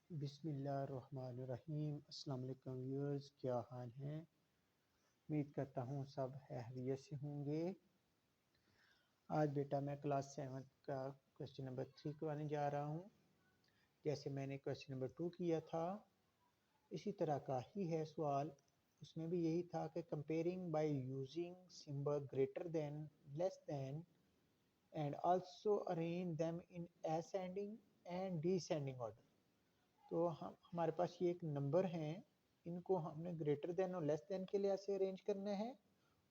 बिस्मिल्लाहिर्रहमानिर्रहीम। अस्सलाम वालेकुम व्यूअर्स, क्या हाल हैं? उम्मीद करता हूँ सब खैरियत से होंगे। आज बेटा मैं क्लास 7 का क्वेश्चन नंबर 3 करवाने जा रहा हूँ। जैसे मैंने क्वेश्चन नंबर 2 किया था इसी तरह का ही है सवाल। उसमें भी यही था कि comparing by using symbol greater than, less than and also arrange them in ascending and descending order. तो हम हमारे पास ये एक नंबर हैं, इनको हमने ग्रेटर देन और लेस देन के लिहाज से अरेंज करना है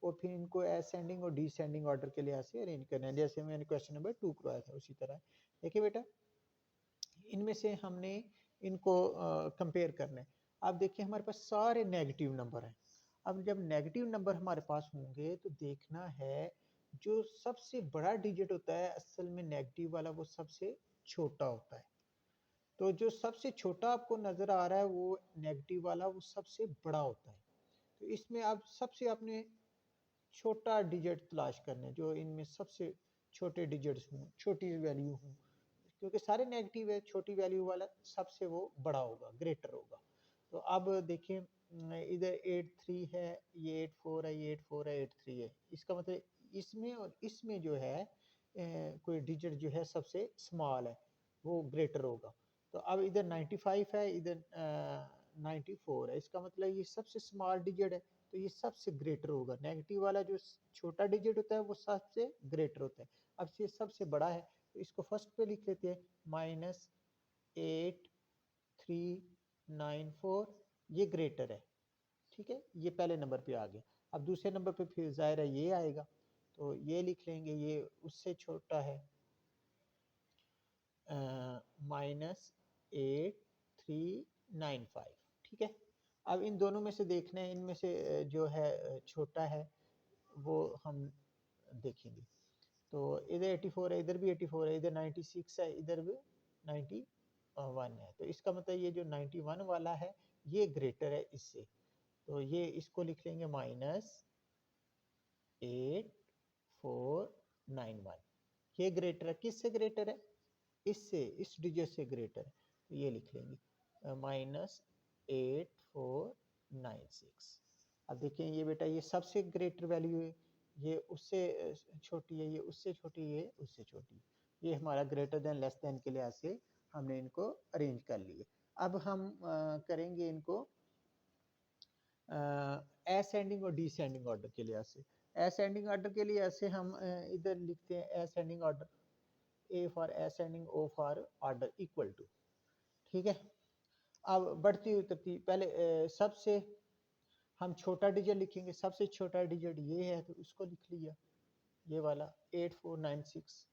और फिर इनको असेंडिंग और डिसेंडिंग ऑर्डर के लिहाज से अरेंज करना है, जैसे मैंने क्वेश्चन नंबर 2 करवाया था उसी तरह। देखिए बेटा, इनमें से हमने इनको कंपेयर करना है। अब देखिए हमारे पास सारे नेगेटिव नंबर हैं। अब जब नेगेटिव नंबर हमारे पास होंगे तो देखना है जो सबसे बड़ा डिजिट होता है असल में नेगेटिव वाला वो सबसे छोटा होता है। तो जो सबसे छोटा आपको नजर आ रहा है वो नेगेटिव वाला वो सबसे बड़ा होता है। तो इसमें आप सबसे आपने छोटा डिजिट तलाश करना है, जो इनमें सबसे छोटे डिजिट्स हों, छोटी वैल्यू हों, क्योंकि सारे नेगेटिव है, छोटी वैल्यू वाला सबसे वो बड़ा होगा, ग्रेटर होगा। तो अब देखिए इधर 8 3 है, ये 8 4 है, ये 8 4 है, 8 3 है। इसका मतलब इसमें और इसमें जो है कोई डिजिट जो है सबसे स्मॉल है वो ग्रेटर होगा। तो अब इधर 95 है, इधर 94 है। इसका मतलब ये सबसे स्मॉल डिजिट है, तो ये सबसे ग्रेटर होगा। नेगेटिव वाला जो छोटा डिजिट होता है वो सबसे ग्रेटर होता है। अब ये सबसे बड़ा है तो इसको फर्स्ट पे लिख लेते हैं, -8394, ये ग्रेटर है। ठीक है, ये पहले नंबर पे आ गया। अब दूसरे नंबर पे फिर जाहिर है ये आएगा, तो ये लिख लेंगे, ये उससे छोटा है, -8395। ठीक है, अब इन दोनों में से देखना है, इनमें से जो है छोटा है वो हम देखेंगे। तो इधर 84 है, इधर भी 84 है, इधर 96 है, इधर भी 91 है। तो इसका मतलब ये जो 91 वाला है ये ग्रेटर है इससे। तो ये इसको लिख लेंगे -8491। ये ग्रेटर है, किससे ग्रेटर है? इससे, इस डिजिट से ग्रेटर है। तो ये लिख लेंगे -8496। अब देखें ये बेटा, ये सबसे ग्रेटर वैल्यू है, ये उससे छोटी है, ये उससे छोटी है, ये उससे छोटी है। ये हमारा ग्रेटर देन लेस देन के लिहाज से हमने इनको अरेंज कर लिए। अब हम करेंगे इनको असेंडिंग और डिसेंडिंग ऑर्डर के लिहाज से। असेंडिंग ऑर्डर के लिए ऐसे हम इधर लिखते हैं ascending order, A for ascending, O for order, equal to. ठीक है, अब बढ़ती हुई तरतीब, पहले सबसे हम छोटा डिजिट लिखेंगे। सबसे छोटा डिजिट ये है तो उसको लिख लिया, ये वाला 8496,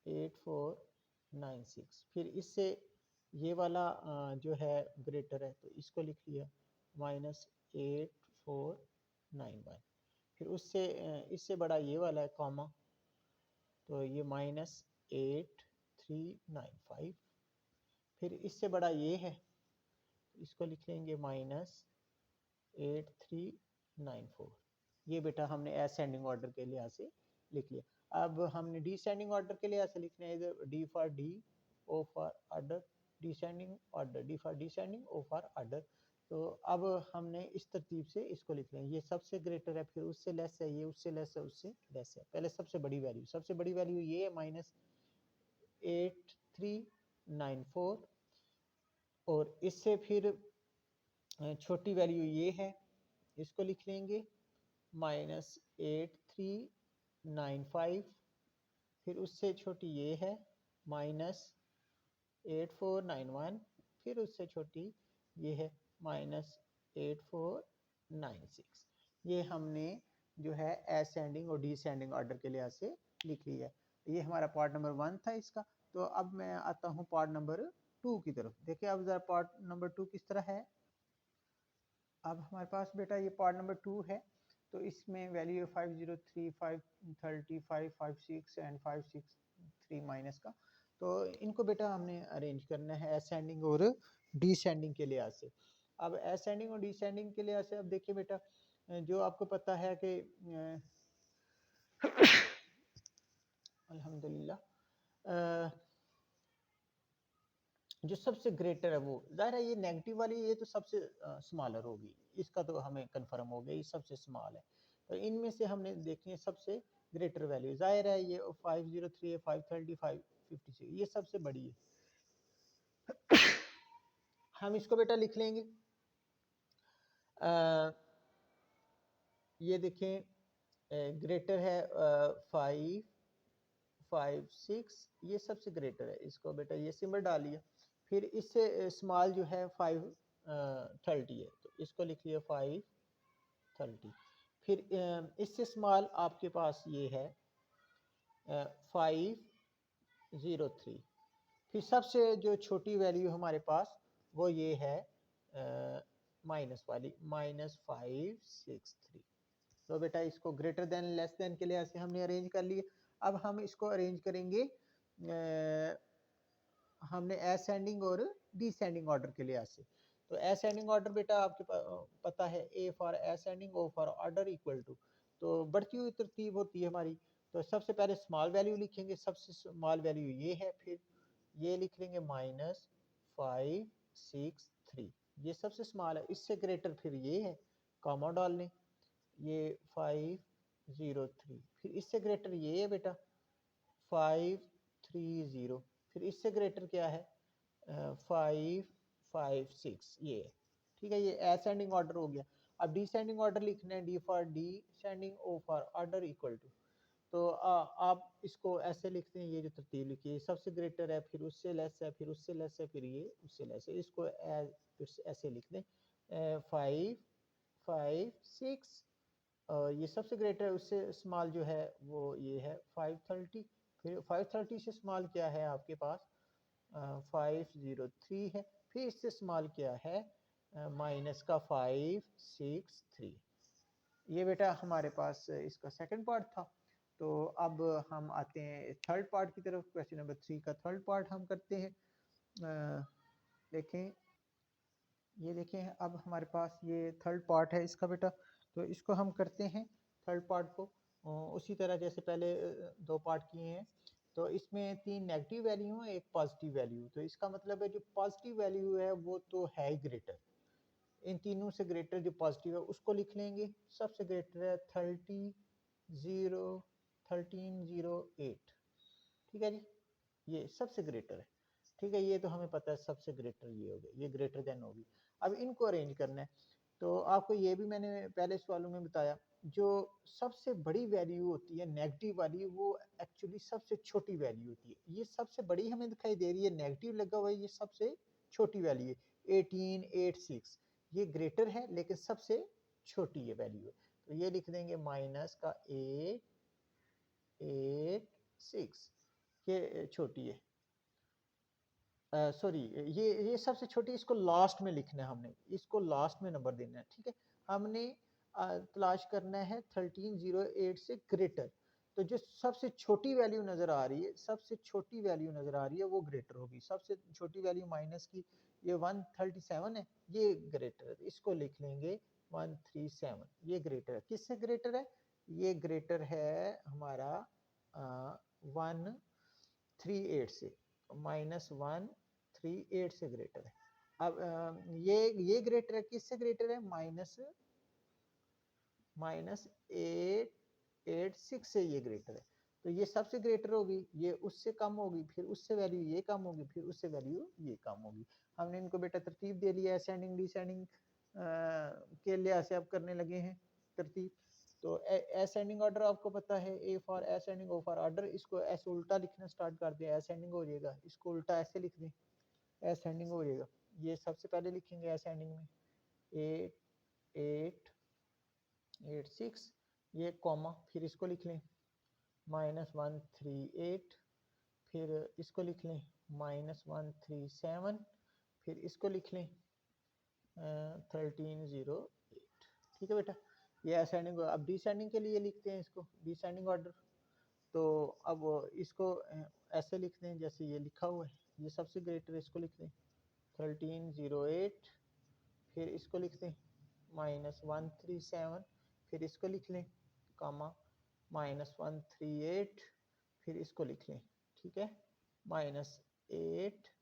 8496। फिर इससे ये वाला जो है ग्रेटर है तो इसको लिख लिया -8491। फिर उससे इससे बड़ा ये वाला है कॉमा, तो ये -8395। फिर इससे बड़ा ये है, इसको लिख लेंगे -8394। ये बेटा हमने असेंडिंग ऑर्डर के लिहाज से लिख लिया। अब हमने डिसेंडिंग ऑर्डर के लिहाज से लिखना है, इधर D for D, O for order, descending order, D for descending, O for order. तो अब हमने इस तरतीब से इसको लिख लें, ये सबसे ग्रेटर है, फिर उससे लेस है, ये उससे लेस है, उससे लेस है। पहले सबसे बड़ी वैल्यू, सबसे बड़ी वैल्यू ये है -8394, और इससे फिर छोटी वैल्यू ये है, इसको लिख लेंगे -8395। फिर उससे छोटी ये है -8491। फिर उससे छोटी ये है -8496। ये हमने जो है असेंडिंग और डिसेंडिंग ऑर्डर के लिहाज से लिख लिया है। ये हमारा पार्ट नंबर 1 था इसका। तो अब मैं आता हूँ पार्ट नंबर 2 की तरफ। देखिए अब जरा पार्ट नंबर 2 किस तरह है। अब हमारे पास बेटा ये पार्ट नंबर 2 है, तो इसमें वैल्यू है 503, 530, 556 एंड 563 माइनस का। तो इनको बेटा हमने अरेंज करना है असेंडिंग और डिसेंडिंग के लिहाज से। अब असेंडिंग और डिसेंडिंग के लिहाज से अब देखिए बेटा, जो आपको पता है कि अल्हम्दुलिल्लाह जो सबसे ग्रेटर है वो जाहिर है, ये नेगेटिव वाली ये तो सबसे स्मॉलर होगी, इसका तो हमें कंफर्म हो गया ये सबसे स्मॉल है। तो इनमें से हमने देखी है सबसे ग्रेटर वैल्यू, जाहिर है ये 503 है, 530, 556 ये सबसे बड़ी है। हम इसको बेटा लिख लेंगे, ये देखें ग्रेटर है 556, ये सबसे ग्रेटर है, इसको बेटा ये सिंबल डालिए। फिर इससे स्मॉल जो है 530 है, तो इसको लिख लिया 530। फिर इससे स्मॉल आपके पास ये है 503। फिर सबसे जो छोटी वैल्यू हमारे पास वो ये है माइनस वाली -563। तो बेटा इसको ग्रेटर देन लेस देन के लिए ऐसे हमने अरेंज कर लिए। अब हम इसको अरेंज करेंगे हमने असेंडिंग और डिसेंडिंग ऑर्डर के लिए ऐसे। तो असेंडिंग ऑर्डर बेटा आपके पता है A for ascending, O for order equal to, तो बढ़ती हुई तरतीब होती है हमारी। तो सबसे पहले स्मॉल वैल्यू लिखेंगे, सबसे स्मॉल वैल्यू ये है, फिर ये लिख लेंगे -563, ये सबसे स्मॉल है। इससे ग्रेटर फिर ये है, कॉमा डाल लें, ये 503। फिर इससे ग्रेटर ये है बेटा 530। फिर इससे ग्रेटर क्या है 556, ये है। ठीक है, ये असेंडिंग ऑर्डर हो गया। अब डिसेंडिंग ऑर्डर लिखना है, D for descending, O for order equal to. तो आप इसको ऐसे लिखते हैं, ये जो तरतीब लिखी है सबसे ग्रेटर है, फिर उससे लेस है, फिर उससे लेस है, फिर ये उससे लेस है, इसको ऐसे लिख दें 556। ये सबसे ग्रेटर है, उससे स्मॉल जो है वो ये है 530। फिर 530 से स्मॉल क्या है आपके पास 503 है। फिर इससे स्मॉल क्या है माइनस का 563। ये बेटा हमारे पास इसका सेकंड पार्ट था। तो अब हम आते हैं थर्ड पार्ट की तरफ। क्वेश्चन नंबर 3 का थर्ड पार्ट हम करते हैं। देखें, ये देखें, अब हमारे पास ये थर्ड पार्ट है इसका बेटा। तो इसको हम करते हैं थर्ड पार्ट को उसी तरह जैसे पहले दो पार्ट किए हैं। तो इसमें 3 नेगेटिव वैल्यू है, एक पॉजिटिव वैल्यू। तो इसका मतलब है जो पॉजिटिव वैल्यू है वो तो है ही ग्रेटर, इन तीनों से ग्रेटर जो पॉजिटिव है उसको लिख लेंगे। सबसे ग्रेटर है 1308। ठीक है जी, ये सबसे ग्रेटर है। ठीक है, ये तो हमें पता है सबसे ग्रेटर ये हो गया, ये ग्रेटर देन होगी। अब इनको अरेंज करना है। तो आपको ये भी मैंने पहले सवालों में बताया, जो सबसे बड़ी वैल्यू होती है नेगेटिव वाली, वो एक्चुअली सबसे छोटी वैल्यू होती है। ये सबसे बड़ी हमें दिखाई दे रही है, नेगेटिव लगा हुआ है, ये सबसे छोटी वैल्यू है 1886। ये ग्रेटर है लेकिन सबसे छोटी ये वैल्यू है। तो ये लिख देंगे माइनस का 886, ये छोटी है। सॉरी, ये सबसे छोटी, इसको लास्ट में लिखना है हमने, इसको लास्ट में नंबर देना है। ठीक है, हमने तलाश करना है 1308 से ग्रेटर। तो जो सबसे छोटी वैल्यू नज़र आ रही है, सबसे छोटी वैल्यू नज़र आ रही है वो ग्रेटर होगी। सबसे छोटी वैल्यू माइनस की ये 137 है, ये ग्रेटर है, इसको लिख लेंगे 137, ये ग्रेटर है। किससे ग्रेटर है? ये ग्रेटर है हमारा 138 से, -138 से ग्रेटर है। अब ये ग्रेटर है, किससे ग्रेटर है? -886 से ये ग्रेटर है। तो ये सबसे ग्रेटर होगी, ये उससे कम होगी, फिर उससे वैल्यू ये कम होगी, फिर उससे वैल्यू ये कम होगी। हमने इनको बेटा तरतीब दे लिया, असेंडिंग डिसेंडिंग के लिहाज से अब करने लगे हैं तरतीब। तो असेंडिंग ऑर्डर आपको पता है, A for ascending, O for order. इसको ऐसे उल्टा लिखना स्टार्ट कर दिया, असेंडिंग हो जाएगा, इसको उल्टा ऐसे लिख दें, असेंडिंग हो जाएगा। ये सबसे पहले लिखेंगे असेंडिंग में 886, ये कॉमा, फिर इसको लिख लें -138, फिर इसको लिख लें -137, फिर इसको लिख लें 1308। ठीक है बेटा, ये असेंडिंग। अब डिसेंडिंग के लिए लिखते हैं इसको, डिसेंडिंग ऑर्डर। तो अब इसको ऐसे लिख दें जैसे ये लिखा हुआ है, ये सबसे ग्रेटर है, इसको लिख दें 1308, फिर इसको लिख दें -137, फिर इसको लिख लें कामा -138, फिर इसको लिख लें। ठीक है, -886,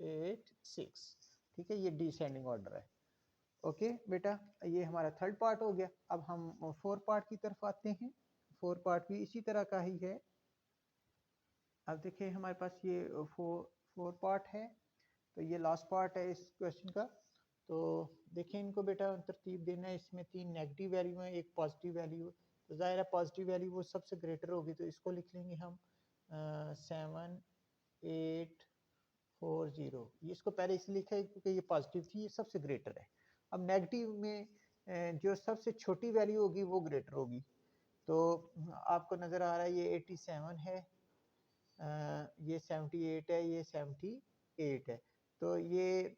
86। ठीक है, ये डिसेंडिंग ऑर्डर है। ओके बेटा, ये हमारा थर्ड पार्ट हो गया। अब हम फोर्थ पार्ट की तरफ आते हैं। फोर्थ पार्ट भी इसी तरह का ही है। अब देखिए हमारे पास ये फोर पार्ट है, तो ये लास्ट पार्ट है इस क्वेश्चन का। तो देखिए इनको बेटा तरतीब देना है। इसमें 3 नेगेटिव वैल्यू है, एक पॉजिटिव वैल्यू। तो जाहिर है पॉजिटिव वैल्यू वो सबसे ग्रेटर होगी, तो इसको लिख लेंगे हम 7840। ये इसको पहले इसलिए लिखा है क्योंकि ये पॉजिटिव थी, ये सबसे ग्रेटर है। अब नेगेटिव में जो सबसे छोटी वैल्यू होगी वो ग्रेटर होगी। तो आपको नज़र आ रहा है ये 87 है, ये 78 है, ये 78 है। तो ये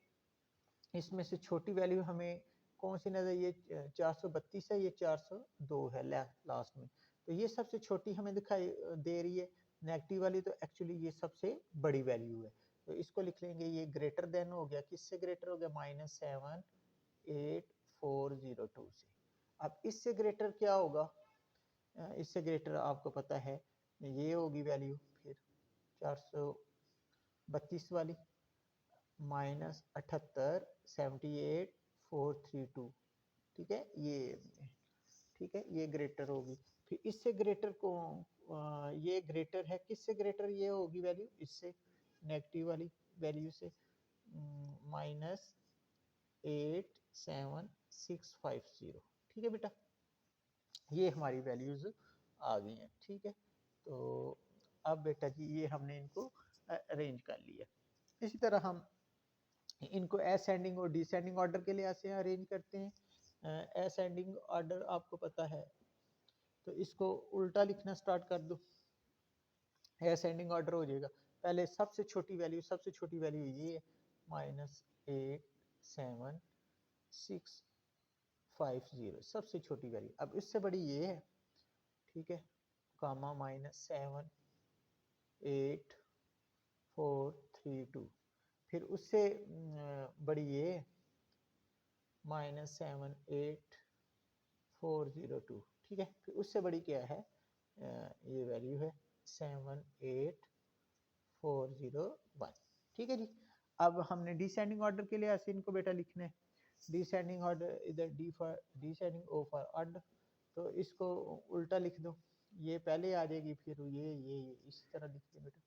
इसमें से छोटी वैल्यू हमें कौन सी नज़र, ये 432 है, ये 402 है लास्ट में। तो ये सबसे छोटी हमें दिखाई दे रही है नेगेटिव वाली, तो एक्चुअली ये सबसे बड़ी वैल्यू है। तो इसको लिख लेंगे, ये ग्रेटर देन हो गया, किससे ग्रेटर हो गया, -78402 से। अब इससे ग्रेटर क्या होगा, इससे ग्रेटर आपको पता है ये होगी वैल्यू, फिर 432 वाली -78 ठीक है, ठीक है, ये ग्रेटर होगी। फिर इससे ग्रेटर को ये ग्रेटर है, किससे ग्रेटर ये होगी वैल्यू, इससे नेगेटिव वाली वैल्यू से, -87650। ठीक है बेटा, ये हमारी वैल्यूज आ गई हैं। ठीक है, तो अब बेटा जी ये हमने इनको अरेंज कर लिया। इसी तरह हम इनको असेंडिंग और डिसेंडिंग ऑर्डर के लिए ऐसे अरेंज करते हैं। असेंडिंग ऑर्डर आपको पता है, तो इसको उल्टा लिखना स्टार्ट कर दो, असेंडिंग ऑर्डर हो जाएगा। पहले सबसे छोटी वैल्यू ये है -87650, सबसे छोटी वैल्यू। अब इससे बड़ी ये है, ठीक है, कामा -78432। फिर उससे बड़ी ये -78402। ठीक है, फिर उससे बड़ी क्या है, ये वैल्यू है 78401। ठीक है जी। अब हमने डिसेंडिंग ऑर्डर के लिए ऐसे इनको बेटा लिखना है। डिसेंडिंग ऑर्डर, इधर D for descending, O for ऑड, तो इसको उल्टा लिख दो, ये पहले आ जाएगी, फिर ये इस तरह लिख दो बेटा,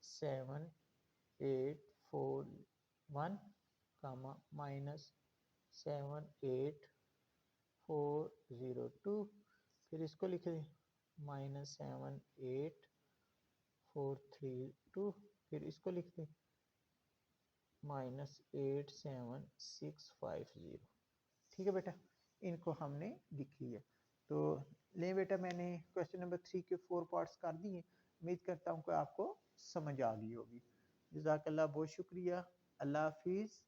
7841 कामा -78402। फिर इसको लिख दें -78432। फिर इसको लिख दें -87650। ठीक है बेटा, इनको हमने लिख लिया। तो ले बेटा, मैंने क्वेश्चन नंबर 3 के 4 पार्ट्स कर दिए। उम्मीद करता हूँ कि आपको समझ आ गई होगी। जज़ाकल्लाह, बहुत शुक्रिया। अल्लाह हाफिज़।